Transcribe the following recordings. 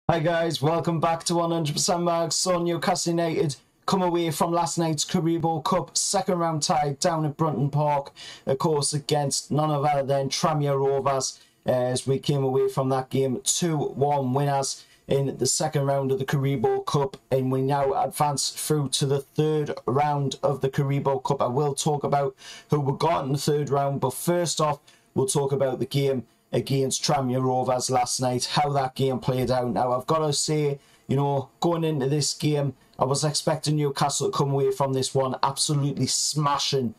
Hi guys, welcome back to 100% Marks. So Newcastle United come away from last night's Carabao Cup second round tie down at Brunton Park, of course against none other than Tranmere Rovers, as we came away from that game 2-1 winners in the second round of the Carabao Cup, and we now advance through to the third round of the Carabao Cup. I will talk about who we got in the third round, but first off we'll talk about the game against Tranmere Rovers last night, how that game played out. Now, I've got to say, you know, going into this game, I was expecting Newcastle to come away from this one absolutely smashing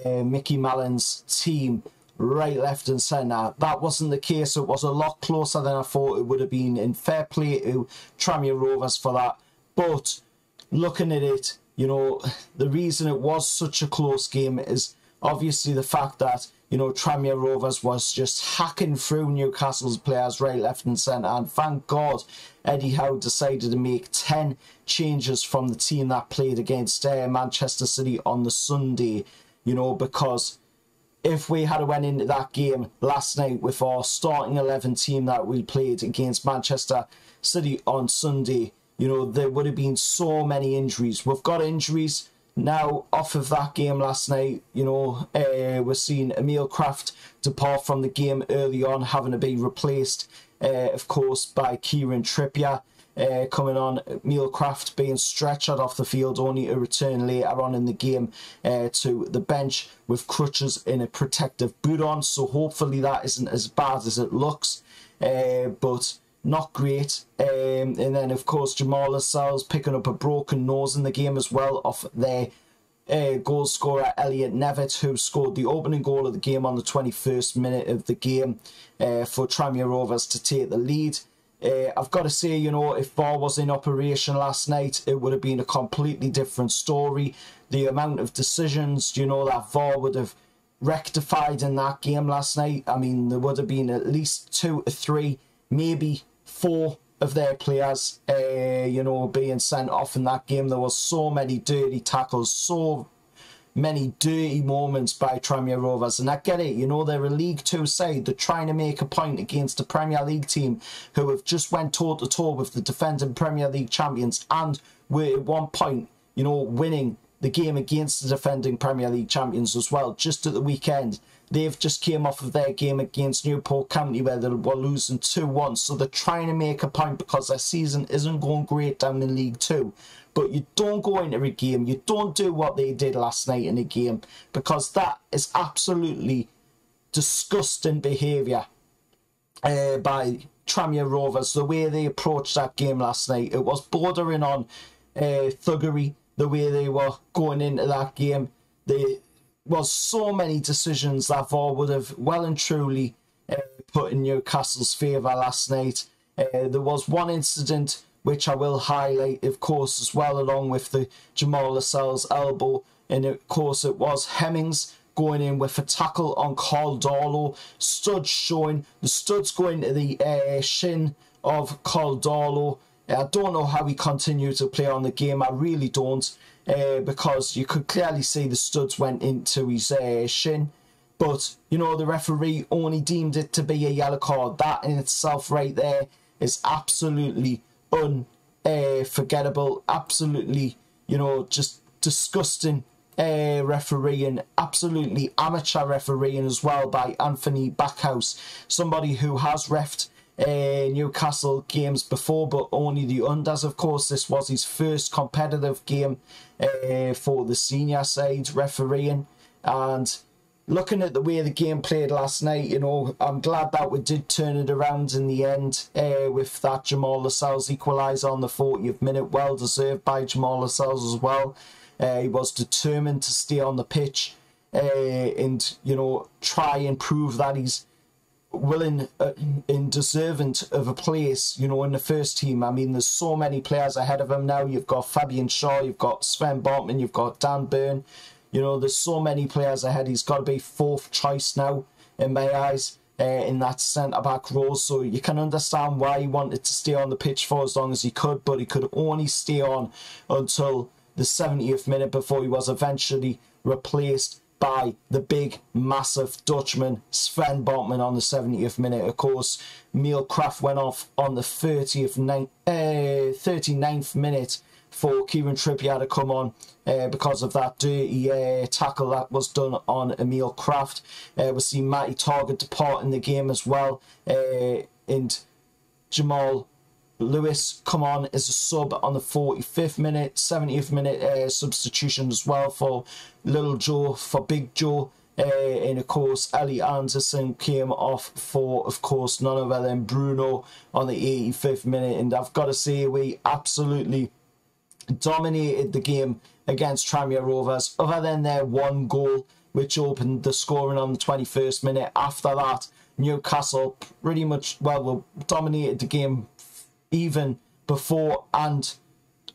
Mickey Mallon's team right, left and centre. That wasn't the case. It was a lot closer than I thought it would have been, and fair play to Tranmere Rovers for that. But looking at it, you know, the reason it was such a close game is obviously the fact that, you know, Tranmere Rovers was just hacking through Newcastle's players right, left and centre. And thank God Eddie Howe decided to make 10 changes from the team that played against Manchester City on the Sunday. You know, because if we had went into that game last night with our starting 11 team that we played against Manchester City on Sunday, you know, there would have been so many injuries. We've got injuries now off of that game last night. You know, we're seeing Emil Kraft depart from the game early on, having to be replaced, of course, by Kieran Trippier coming on. Emil Kraft being stretchered off the field, only to return later on in the game to the bench with crutches in a protective boot on. So hopefully that isn't as bad as it looks, but not great. And then, of course, Jamal Lascelles picking up a broken nose in the game as well off their goal scorer Elliot Nevitt, who scored the opening goal of the game on the 21st minute of the game for Tranmere Rovers to take the lead. I've got to say, you know, if VAR was in operation last night, it would have been a completely different story. The amount of decisions, you know, that VAR would have rectified in that game last night, I mean, there would have been at least 2 or 3, maybe 4 of their players, you know, being sent off in that game. There was so many dirty tackles, so many dirty moments by Tranmere Rovers, and I get it, you know, they're a League 2 side. They're trying to make a point against a Premier League team who have just went toe-to-toe with the defending Premier League champions, and were at one point, you know, winning the game against the defending Premier League champions as well, just at the weekend. They've just came off of their game against Newport County where they were losing 2-1. So they're trying to make a point because their season isn't going great down in League 2. But you don't go into a game, you don't do what they did last night in a game, because that is absolutely disgusting behaviour by Tranmere Rovers. The way they approached that game last night, it was bordering on thuggery, the way they were going into that game. There was so many decisions that VAR would have well and truly put in Newcastle's favour last night. There was one incident which I will highlight, of course, as well, along with the Jamal Lascelles elbow, and of course it was Hemmings going in with a tackle on Caldolo. Studs showing, the studs going to the shin of Caldolo. I don't know how he continued to play on the game, I really don't, because you could clearly see the studs went into his shin. But, you know, the referee only deemed it to be a yellow card. That in itself right there is absolutely unforgettable, absolutely, you know, just disgusting refereeing, absolutely amateur refereeing as well by Anthony Backhouse, somebody who has reffed Newcastle games before, but only the unders. Of course, this was his first competitive game for the senior side refereeing. And looking at the way the game played last night, you know, I'm glad that we did turn it around in the end with that Jamal Lascelles equaliser on the 40th minute. Well deserved by Jamal Lascelles as well. He was determined to stay on the pitch and, you know, try and prove that he's willing and deserving of a place, you know, in the first team. I mean, there's so many players ahead of him now. You've got Fabian Shaw, you've got Sven Botman, you've got Dan Burn. You know, there's so many players ahead. He's got to be 4th choice now, in my eyes, in that centre-back role. So you can understand why he wanted to stay on the pitch for as long as he could, but he could only stay on until the 70th minute before he was eventually replaced by the big, massive Dutchman, Sven Botman, on the 70th minute. Of course, Emil Kraft went off on the 39th minute for Kieran Trippier to come on because of that dirty tackle that was done on Emil Kraft. We see Matty Target depart in the game as well, and Jamal Lewis come on as a sub on the 45th minute, 70th minute substitution as well for Little Joe for Big Joe. And of course, Ellie Anderson came off for, of course, none other than Bruno on the 85th minute. And I've got to say, we absolutely dominated the game against Tranmere Rovers, other than their one goal, which opened the scoring on the 21st minute. After that, Newcastle pretty much, well, dominated the game even before and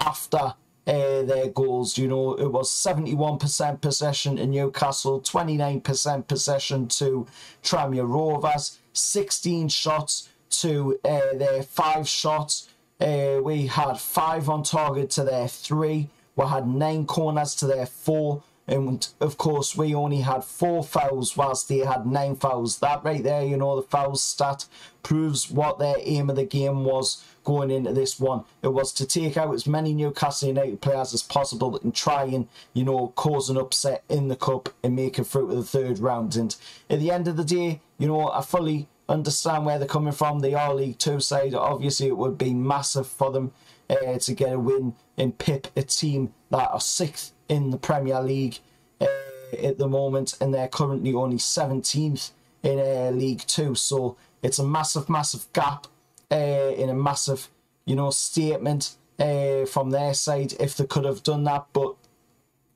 after their goals. You know, it was 71% possession in Newcastle, 29% possession to Tranmere Rovers, 16 shots to their 5 shots. We had 5 on target to their 3. We had 9 corners to their 4. And of course, we only had 4 fouls whilst they had 9 fouls. That right there, you know, the foul stat proves what their aim of the game was going into this one. It was to take out as many Newcastle United players as possible and try and, you know, cause an upset in the cup and make it through to the 3rd round. And at the end of the day, you know, I fully understand where they're coming from. They are League 2 side. Obviously, it would be massive for them to get a win and pip a team that are 6th in the Premier League at the moment, and they're currently only 17th in League 2. So it's a massive, massive gap in a massive, you know, statement from their side if they could have done that, but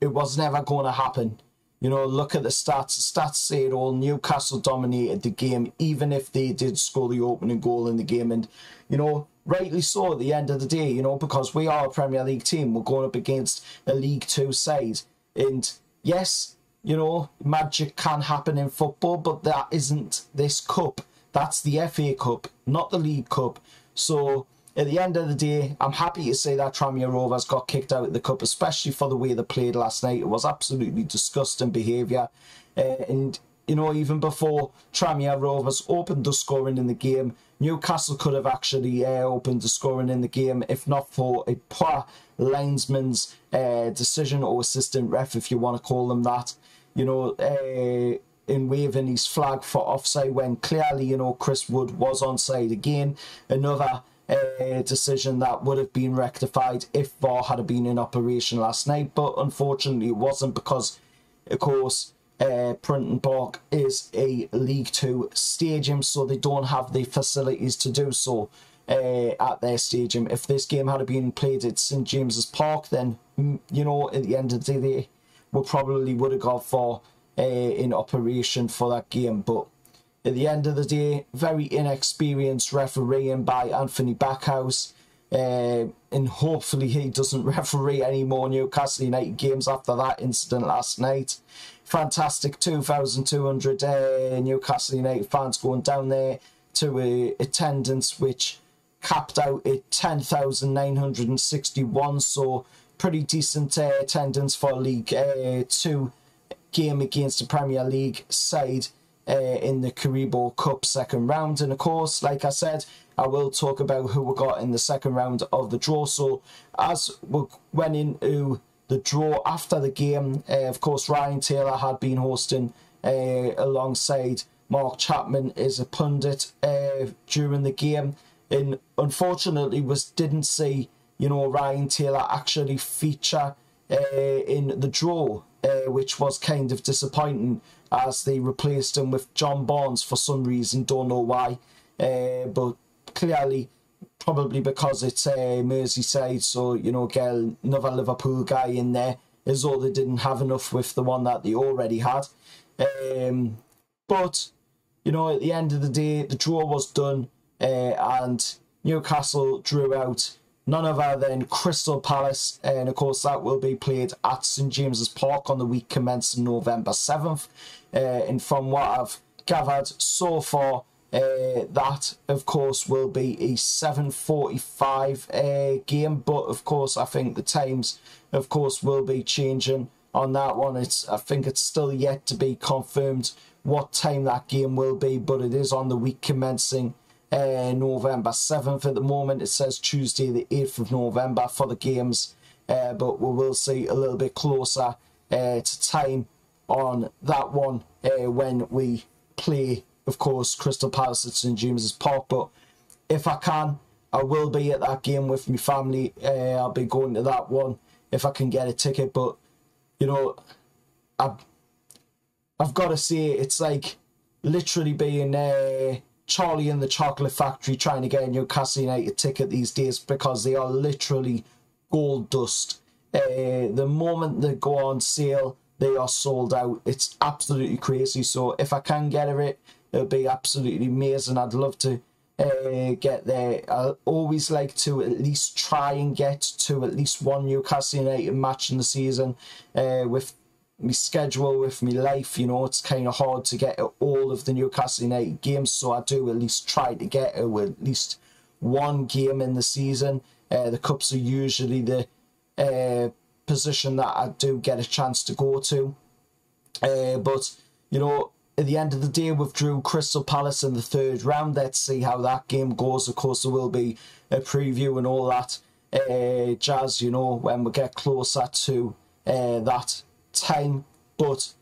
it was never going to happen. You know, look at the stats. The stats say it all. Newcastle dominated the game, even if they did score the opening goal in the game. And, you know, rightly so at the end of the day, you know, because we are a Premier League team. We're going up against a League 2 side. And yes, you know, magic can happen in football, but that isn't this cup. That's the FA Cup, not the League Cup. So at the end of the day, I'm happy to say that Tranmere Rovers got kicked out of the cup, especially for the way they played last night. It was absolutely disgusting behaviour. And, you know, even before Tranmere Rovers opened the scoring in the game, Newcastle could have actually opened the scoring in the game if not for a poor linesman's decision, or assistant ref, if you want to call them that, you know, in waving his flag for offside when clearly, you know, Chris Wood was onside again. Another decision that would have been rectified if VAR had been in operation last night, but unfortunately it wasn't, because of course Printon Park is a League 2 stadium, so they don't have the facilities to do so at their stadium. If this game had been played at St James's Park, then, you know, at the end of the day, we probably would have got VAR in operation for that game. But at the end of the day, very inexperienced refereeing by Anthony Backhouse, and hopefully he doesn't referee any more Newcastle United games after that incident last night. Fantastic 2,200 Newcastle United fans going down there to attendance, which capped out at 10,961, so pretty decent attendance for a League 2 game against the Premier League side in the Carabao Cup 2nd round. And of course, like I said, I will talk about who we got in the 2nd round of the draw. So as we went into the draw after the game, of course Ryan Taylor had been hosting alongside Mark Chapman as a pundit during the game, and unfortunately we didn't see, you know, Ryan Taylor actually feature in the draw, which was kind of disappointing, as they replaced him with John Barnes for some reason. Don't know why, but clearly probably because it's Merseyside, so, you know, get another Liverpool guy in there, as though they didn't have enough with the one that they already had. But, you know, at the end of the day, the draw was done, and Newcastle drew out none other than Crystal Palace, and of course that will be played at St James's Park on the week commencing November 7th. And from what I've gathered so far, that of course will be a 7:45 game, but of course I think the times of course will be changing on that one. I think it's still yet to be confirmed what time that game will be, but it is on the week commencing November 7th. At the moment, it says Tuesday the 8th of November for the games, but we will see a little bit closer to time on that one when we play, of course, Crystal Palace at St James's Park. But if I can, I will be at that game with my family. I'll be going to that one if I can get a ticket. But, you know, I've got to say, it's like literally being Charlie in the Chocolate Factory trying to get a Newcastle United ticket these days, because they are literally gold dust. The moment they go on sale, they are sold out. It's absolutely crazy. So if I can get it, it'll be absolutely amazing. I'd love to get there. I always like to at least try and get to at least one Newcastle United match in the season. With my schedule, with my life, you know, it's kind of hard to get to all of the Newcastle United games, so I do at least try to get to at least one game in the season. The Cups are usually the position that I do get a chance to go to. But, you know, at the end of the day, we've drew Crystal Palace in the third round. Let's see how that game goes. Of course, there will be a preview and all that jazz, you know, when we get closer to that time. But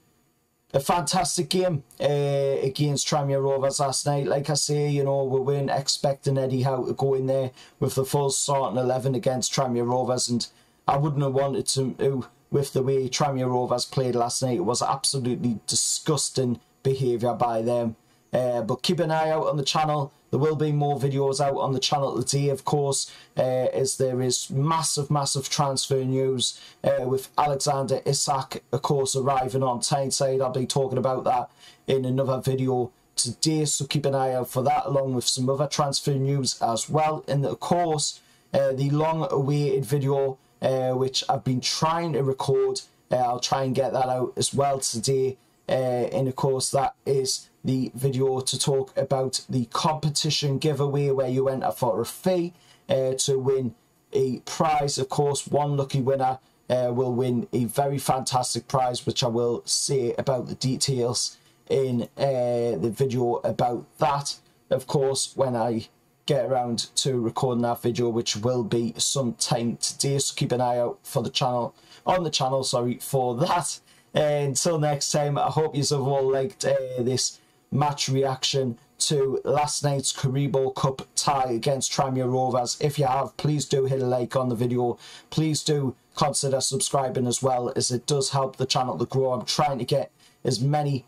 a fantastic game against Tranmere Rovers last night. Like I say, you know, we weren't expecting Eddie Howe to go in there with the full starting 11 against Tranmere Rovers, and I wouldn't have wanted to with the way Tranmere Rovers played last night. It was absolutely disgusting behaviour by them. But keep an eye out on the channel. There will be more videos out on the channel today, of course, as there is massive transfer news with Alexander Isak, of course, arriving on Tyneside. I'll be talking about that in another video today, so keep an eye out for that, along with some other transfer news as well. And of course, the long-awaited video, which I've been trying to record, I'll try and get that out as well today. And of course, that is the video to talk about the competition giveaway, where you enter for a fee to win a prize. Of course, one lucky winner will win a very fantastic prize, which I will say about the details in the video about that, of course, when I get around to recording that video, which will be some time today. So keep an eye out for the channel, for that. Until next time, I hope you have all liked this match reaction to last night's Carabao Cup tie against Tranmere Rovers. If you have, please do hit a like on the video. Please do consider subscribing as well, as it does help the channel to grow. I'm trying to get as many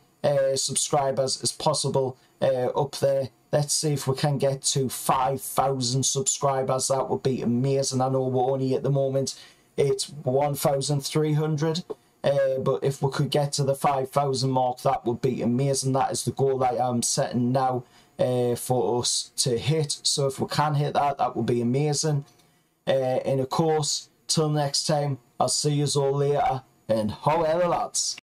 subscribers as possible up there. Let's see if we can get to 5,000 subscribers. That would be amazing. I know we're only at the moment, it's 1,300. But if we could get to the 5,000 mark, that would be amazing. That is the goal that I'm setting now for us to hit. So if we can hit that, that would be amazing. And of course, till next time, I'll see you all later, and however lads.